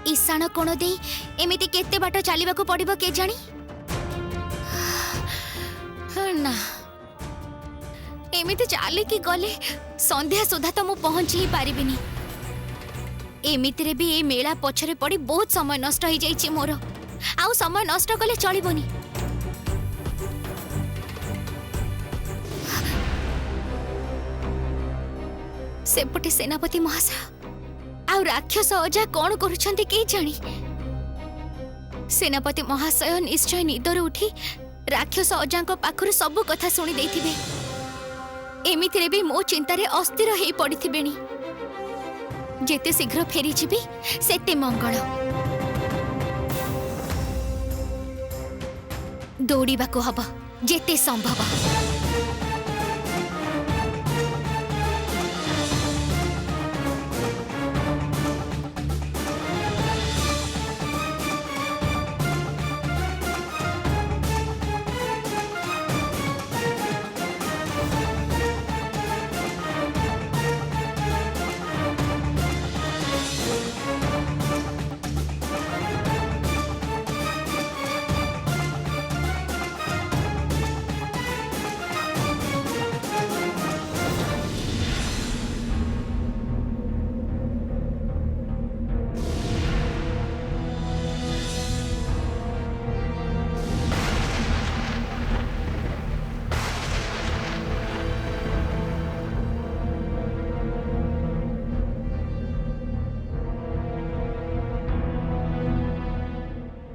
ईशान कोण दे एमिति केते बाट चलिबा को पड़िबो के जानी ना एमिति चाले कि गले संध्या सुधा तो मु पहुंची ही पारिबिनी। एमिति रे भी ए मेला पछरे पड़ी बहुत समय नष्ट हो जाइछि मोर। आउ समय नष्ट कले चलिबोनी। सेपटे सेनापति महाशय आउ राक्षस अजा कौन करुछंती के जानी। सेनापति महाशय निश्चय निदर उठी राक्षस अजा को पाखरु सब कथा सुनी देथिबे। एमिति रे भी मो चिंता रे अस्थिर हेई पड़िथिबेनी। जेते शीघ्र फेरी जिबी सेते मंगल। दौड़ीबाको हब जेते संभव।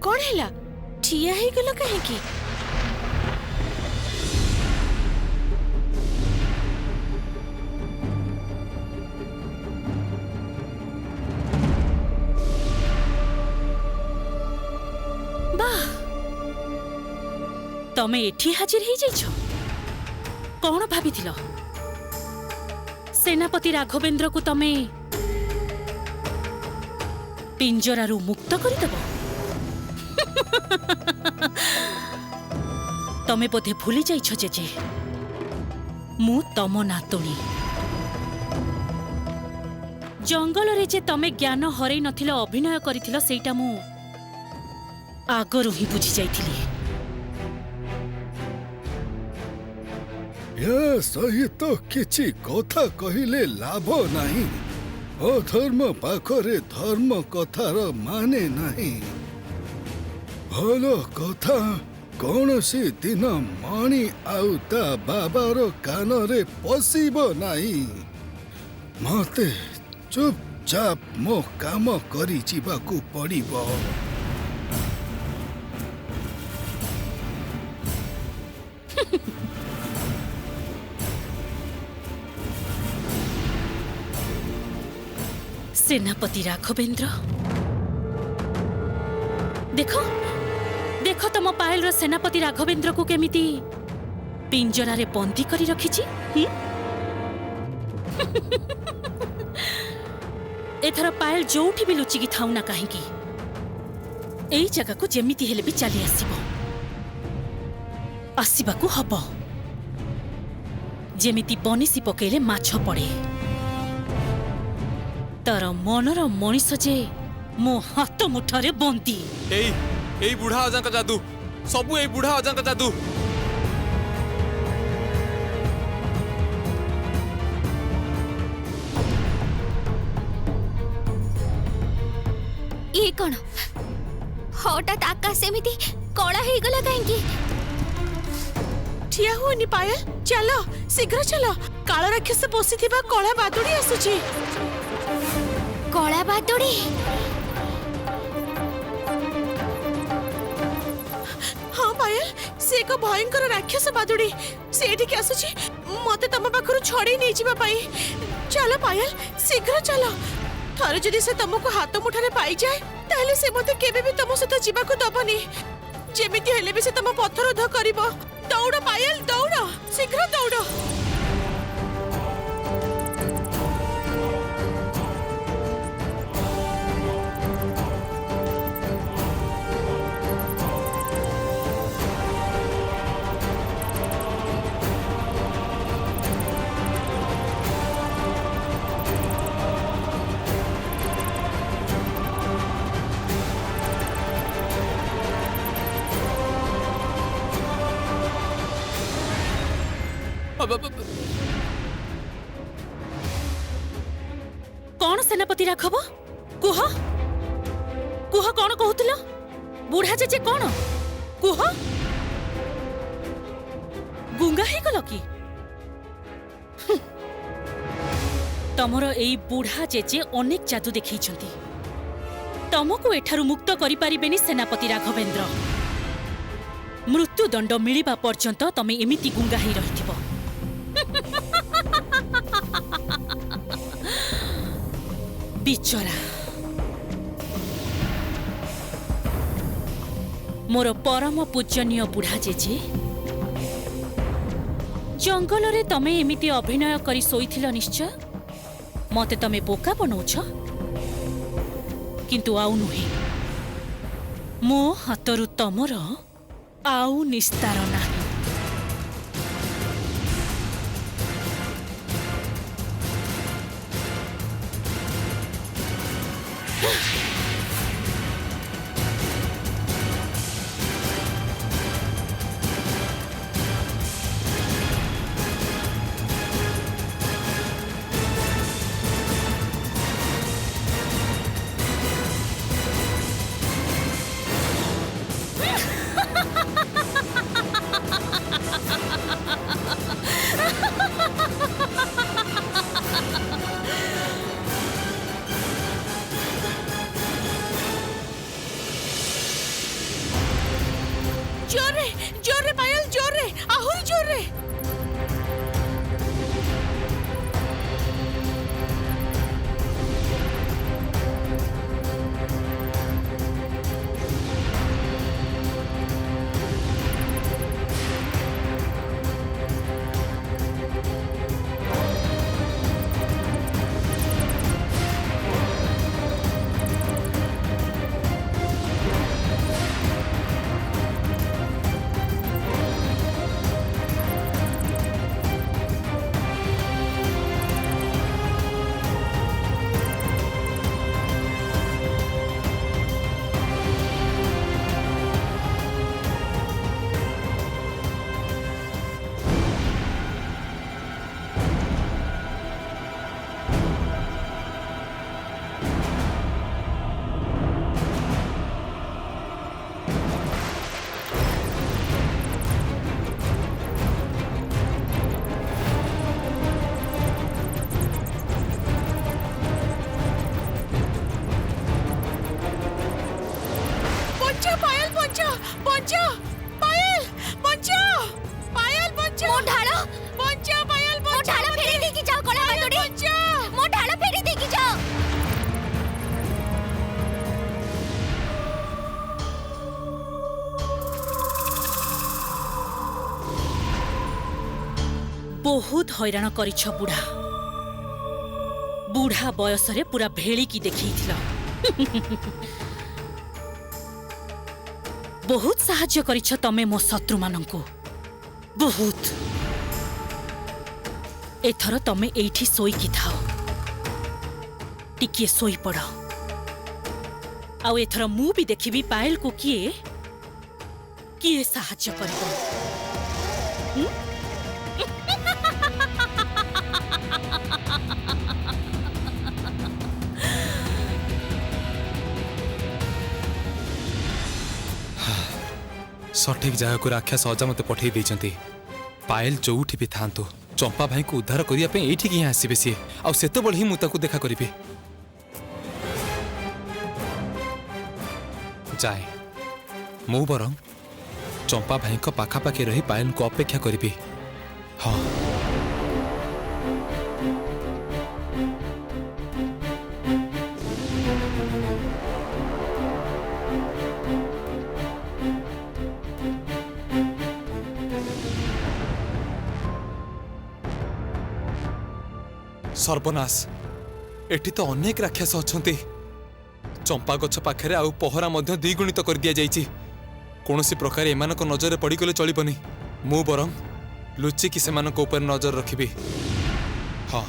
कौन हैला ठिया ही गलो कहीं की वाह तमे एठी हाजिर ही जाइछो। कौन भाबिथिलो सेनापति राघवेंद्र को तमे पिंजरारू मुक्त करिदेबो? तमे बोधे भूली जाइछ जे मु तम नातुणी। जंगल रे जे तमे ज्ञान हरई नथिलो अभिनय करिथिलो सेटा मु आगरु ही बुझी जाइथिली। या सही तो किछि कथा कहिले लाभ नाही। अधर्म पाखरे धर्म कथार माने नाही। भलो कथा कौनसी दिन मणि आउ ता बाबार कानरे पशिब नाही। मते चुपचाप मो काम करि जिबाकू पड़िबो। सेनापति राघवेंद्र देखो देखो तम पायल रो सेनापति राघवेंद्र को केमिति पिंजरा रे बंदी करी रखिछि। एथर पायल जोठी भी लुचि की थाउ ना काहेकी एई जगह को जेमिति हेले भी चली आसीबो। आसीबाकू हबो जेमिति बनिसी पकेले माछ पड़े। तार मनर मनीष जे मो हाथ मुठारे बंदी। एई बुढ़ा अजा का जादू सबू एई बुढ़ा अजा का जादू। ये कौन हठात आकाश एमिति कला हो गला कहीं? ठिया हुनी पायल चलो शीघ्र चलो। काल राक्षस बसिथिबा कला बादुड़ी आसुची। कला बादुड़ी हाँ पायल से एक भयंकर राक्षस बादुड़ी से एठी के आसुची। मते तम पाखरु छड़ी नै जिबा पाई। चलो पायल शीघ्र चलो। थरे जदि से तुमको हाथ मुठारे पाई जाए ताहले से मते केबे भी तुम सहित जीवाकू दबनी। जेमिति हेले भी से तुम पथरोध करिवो। दौड़ पायल दौड़ शीघ्र दौड़। कौन सेनापति राघव कुह कुह कौन कहूल बुढ़ा जेजे कौन कुह गुंगा ही गल कि तमर एई बुढ़ा जेजे अनेक जादू देखी तमको एठारु मुक्त करि पारिबेनी सेनापति राघवेंद्र मृत्युदंड मिलिबा पर्यंत तमे एमिति गुंगा ही रहिथिबो बिचरा मोर परम पूजनीय बुढ़ा जेजे जंगल रे तमे एमिति अभिनय करी सोईथिल निश्चय मते तमे बोका बनौछ किंतु आउ नुहे मो हातरु तमर आउ निस्तार नाही जोर रे पायल जोर रे आहुरी जोर रे बहुत हैरान करिछ बुढ़ा बुढ़ा बयस रे पूरा भेली की देखिथिल बहुत साहाय्य करिछ तमे मो शत्रु मानंकु बहुत एथर तमे एठी सोई की थाओ टिके सोई पड़ आउ एथर मु भी देखिबी पायल को किए किए साहाय्य करबो सठिक जगह को राक्षस अजा मते पठेई देइचंती पायल जोउठी भी थांतु चंपा भाई को उद्धार करिया पे एठी कि आसीबे सी आ सेते बळ ही मु ताको देखा करिबे जाए मु बरं चंपा भाई को पाखा पाखे रही पायल को अपेक्षा करिबे हां सर्वनाश एठी तो अनेक राक्षस अछंती चंपा गछ पाखरे आउ पहरा मध्य द्विगुणित कर दिया जाइछि कोनोसी प्रकार एमानक नजर पड़ी गले चलिबनी मु बरं लुचि कि सेमानक ऊपर नजर रखिबी हां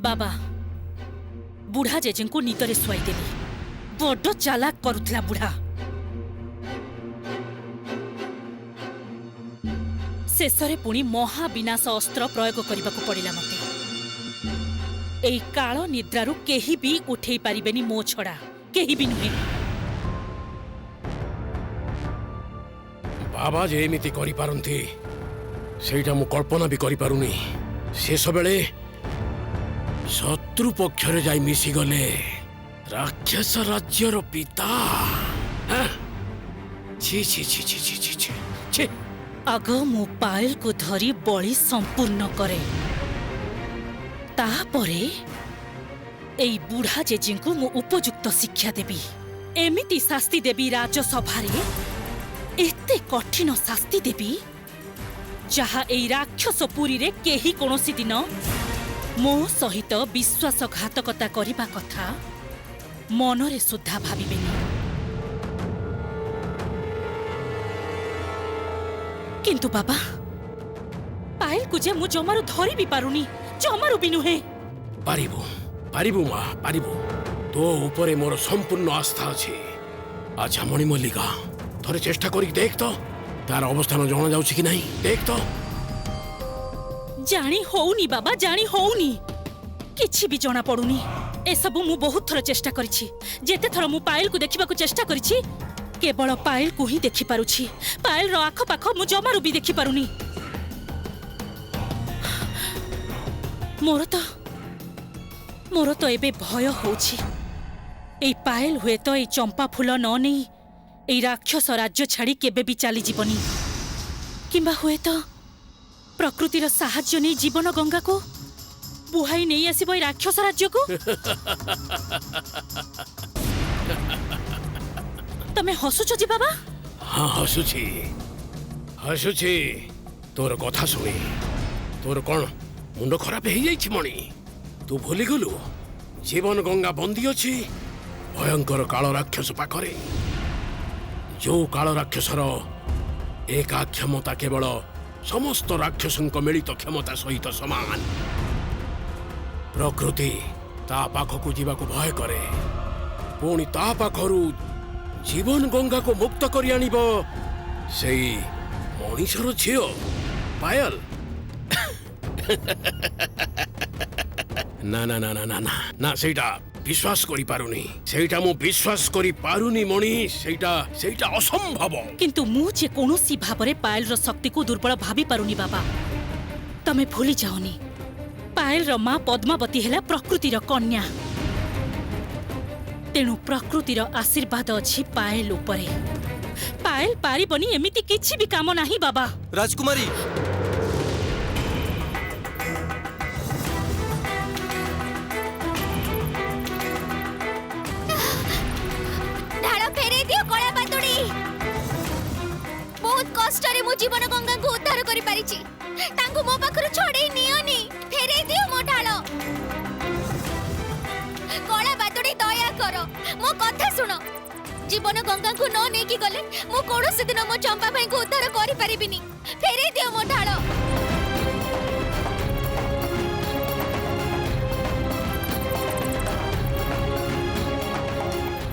बाबा बुढ़ा जेजे को निदरे शुआई देली। बड़ चालाक करुथला बुढ़ा। शेषरे पुणी महाविनाश अस्त्र प्रयोग करने पड़ा मते। एई काल निद्रारू केही भी उठे पारिबेनी मो छड़ा, केही भी नुहे। बाबा जे एमिति करि पारंती सेटा मु कल्पना भी करि पारुनी। शेष बेले शत्रु पक्षरे जाई मिसी गले राक्षस राज्यर पिता। हाँ? छी छी छी छी छी छी छी छी। आग मो पायल को धरी बलि संपूर्ण करे, तापरे एई बुढ़ा जेजी को मु उपयुक्त शिक्षा देबी। एमिति शास्ति देबी राजसभारे, एते कठिन शास्ति देबी जहा एई राक्षसपुरी रे केही कोनोसी दिन मो सहित विश्वासघातकता करिबा कथा मनरे सुद्धा भाबिबेनी। किंतु बाबा पायल को जे मु जमारू धरी भी पारुनी, जमारू भी नुहे। पारिबु पारिबु मां पारिबु। तो ऊपरे मोर संपूर्ण आस्था अछि। अच्छा मणि मल्लिका थोड़े चेष्टा करी देख तो तार अवस्थान जाना जाउछि कि नहीं, देख तो। जानी होउनी बाबा, जानी होउनी, किछि भी जना पडुनी। ए सब मु बहुत थर चेष्टा करिछि। जेते थर मु पायल को देखिबा को चेष्टा करिछि, केवल पायल को ही देखि पारुछि। पायल रो आखो पाखो मु जमारू भी देखि पारुनी। मोर तो एबे भय होछि। एई पायल हुए तो एई चंपा फूल न नहीं एई राक्षस राज्य छाड़ी केबे भी चली जीवनी। किंबा हुए तो प्रकृतिर साहाय्य नहीं जीवन गंगा को बुहाई नहीं आसीबो एई राक्षस राज्य को। तमे हसुछ जी बाबा? हाँ हसुछि हसुछि। तोर कथा सुनी तोर कौन मुंड खराब हो जाइछि मणि? तू भूली गलु जीवन गंगा बंदी अछि भयंकर काल राक्षस पाखरे। जो काल राक्षसर एका क्षमता केवल समस्त राक्षसंक मिलित क्षमता सहित समान। प्रकृति ता पाखकु जीवाकु भय करे, पुणी ता पाखरु जीवन गंगा को मुक्त करी आनिब सेई मनीषर झियो पायल। ना ना ना ना ना ना ना सेटा विश्वास करी पारुनी। सेटा मु विश्वास करी पारुनी मणि। सेटा असंभव। किंतु मु जे कोनोसी भाबरे पायल रो शक्ति को दुर्बल भाबी पारुनी बाबा। तमे भूली जाओनी पायल रो मां पद्मावती हेला प्रकृतिर कन्या। तेणु प्रकृतिर आशीर्वाद अछि पायल उपरे। पायल पारिबनी एमिति किछि भी काम नाही बाबा। राजकुमारी ढाଳ ଫେରେଇ ଦିଅ କଳା ବାଦୁଡି। ବହୁତ କଷ୍ଟରେ ମୁଁ ଜୀବନ ଗଙ୍ଗାଙ୍କୁ ଉଦ୍ଧାର କରି ପାରିଛି। ତାଙ୍କୁ ମୋ ପାଖରୁ ଛଡେଇ ନିଅନି, ଫେରେଇ ଦିଅ ମୋ ଢାଳ। କଳା ବାଦୁଡି ଦୟା କର, ମୋ କଥା ଶୁଣ। ଜୀବନ ଗଙ୍ଗାଙ୍କୁ ନ ନେଇକି ଗଲେ ମୁଁ କୌଣସି ଦିନ ମୋ ଚମ୍ପା ଭାଇଙ୍କୁ ଉଦ୍ଧାର କରିପାରିବିନି। ଫେରେଇ ଦିଅ ମୋ ଢାଳ।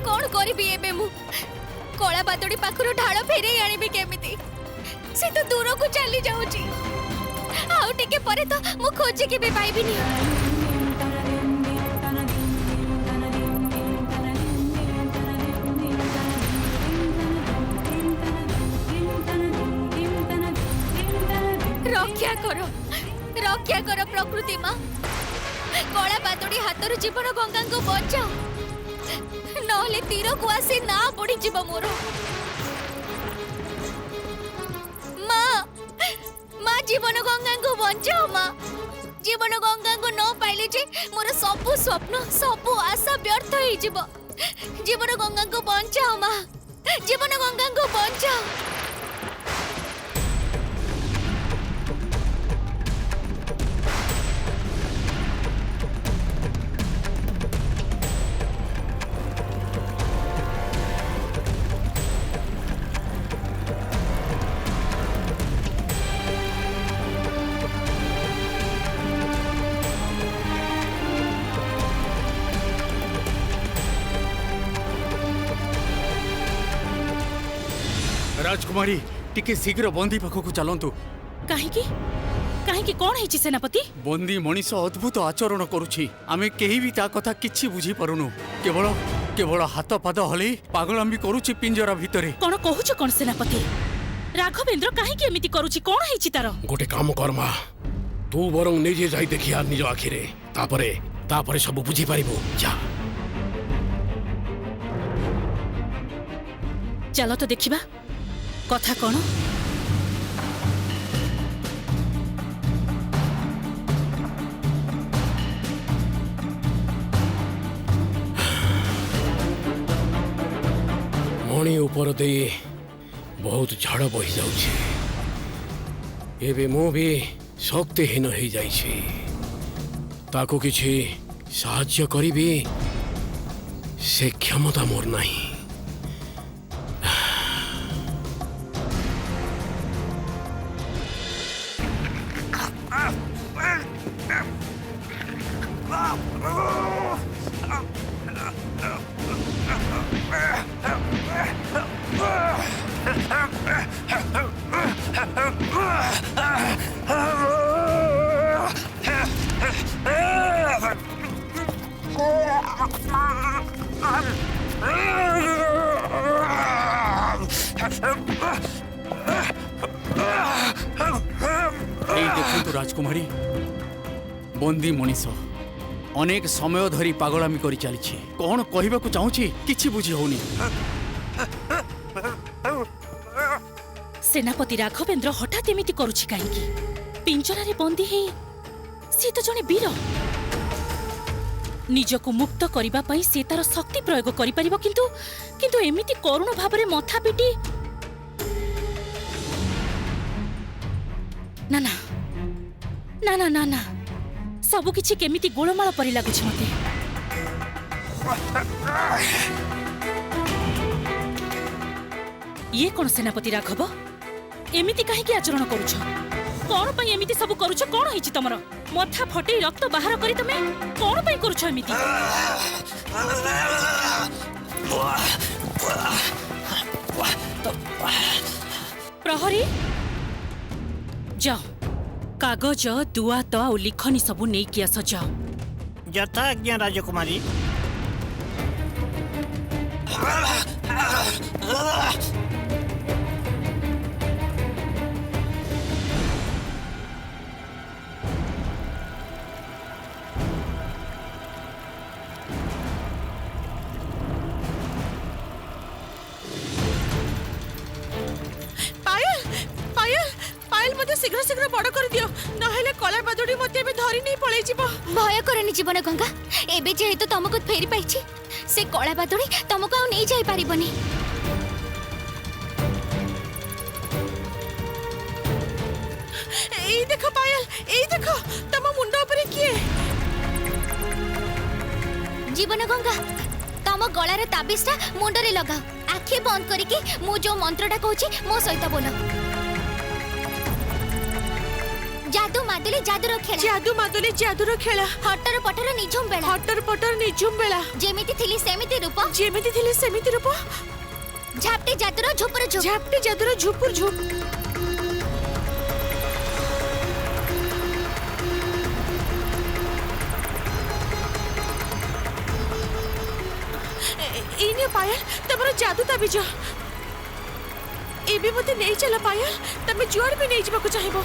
କଣ କରିବି ଏବେ ମୁଁ? କଳା ବାଦୁଡି ପାଖରୁ ଢାଳ ଫେରେଇ ଆଣିବି କେମିତି? ସେ ତ ଦୂରକୁ ଚାଲି ଯାଉଛି। ଆଉ ଟିକେ ପରେ ତ ମୁଁ ଖୋଜିକି ବି ପାଇବିନି। रक्षा करो प्रकृति माँ। कला बादुड़ी हाथर जीवन गंगा को बचाओ, नहले तीर को आसी ना पड़ी जीव मोर। माँ माँ जीवन गंगा को बचाओ माँ। जीवन गंगा को न पाइले जे मोर सबु स्वप्न सबु आशा व्यर्थ हो जीव। जीवन गंगा को बचाओ माँ, जीवन गंगा को बचाओ। राजकुमारी टिके शीघ्र बंदी पाखक चलतु। कहीं कहीं कौन है सेनापति? बंदी मनीष अद्भुत आचरण करुछि। आमे केही भी ता कथा किछि बुझी पारुनु। केवल केवल हाथ पाद हले पागलामी करुछि पिंजरा भितरे। कौन कहूछ कौन सेनापति? राघवेंद्र कहीं एमिति करुछि? कौन है तार? गोटे काम कर्मा, तू बरং निजे जाई देखिया निज आखिरे, तापरे तापरे सब बुझी पारिबो। जा चलो तो देखिबा कथा कौन। मणि ऊपर दे बहुत झाड़ बही जाउछि। एबे मु भी शक्तिहीन हो जाइछि। ताको किछि साहाय्य करिबी से क्षमता मोर नहीं। देखु राजकुमारी, बंदी मनीष अनेक समय धरी पागलामी करी चली। कौन कहबा को चाहूची किछि बुझी होनी। सेनापति राघवेंद्र हठात एमिति करुछि काहेकि? पिंजरारे बंदी हे से तो जने वीर। निजको मुक्त करिबा पई से तार शक्ति प्रयोग करि परिबो, किंतु एमिति करुण भाबरे मथा पिटी। ना ना ना ना ना ना, सबु किछि केमिति गोळमाळ परि लागुछि मते। ये कोन सेनापति राघव? एमिति काहेकि आचरण करूछ? कोन पई एमिति सब करूछ? कोन होइछि तमरो? मथा फटै रक्त बाहर करी तमे कोन पई करूछ एमिति? प्रहरी जाओ, कागज दुआत आ लिखनी सबु नै कि आस जाओ। यथा आज्ञा राजकुमारी। शीघ्र शीघ्र बड़ कर दियो, नहेले कला बादुड़ी मते भी धरी नहीं पळै जिवो। भय करनी जीवन गंगा, एबे जेहेतु तुमको फेरी पाइछि से कला बादुड़ी तुमको आ नहीं जाई पारिबनी। एई देखो पायल, एई देखो तम मुंड ऊपर किए? जीवन गंगा, तम गलार ताबिजटा मुंडरे लगाओ। आखि बंद करिके मु जो मंत्रटा कहूछि मो सहित बोलो। जादू मादुली जादूर खेला, जादू मादुली जादूर खेला, हटर पटर निझुम बेला, हटर पटर निझुम बेला, जेमिति थिली सेमिति रूप, जेमिति थिली सेमिति रूप, झापटी जादूर झुपुर झुप, झापटी जादूर झुपुर झुप। इने पायल तमरो जादू ताबिज। एबे मते नहीं चला पायल, तमे जुआर भी नहीं जिबा को चाहिबो।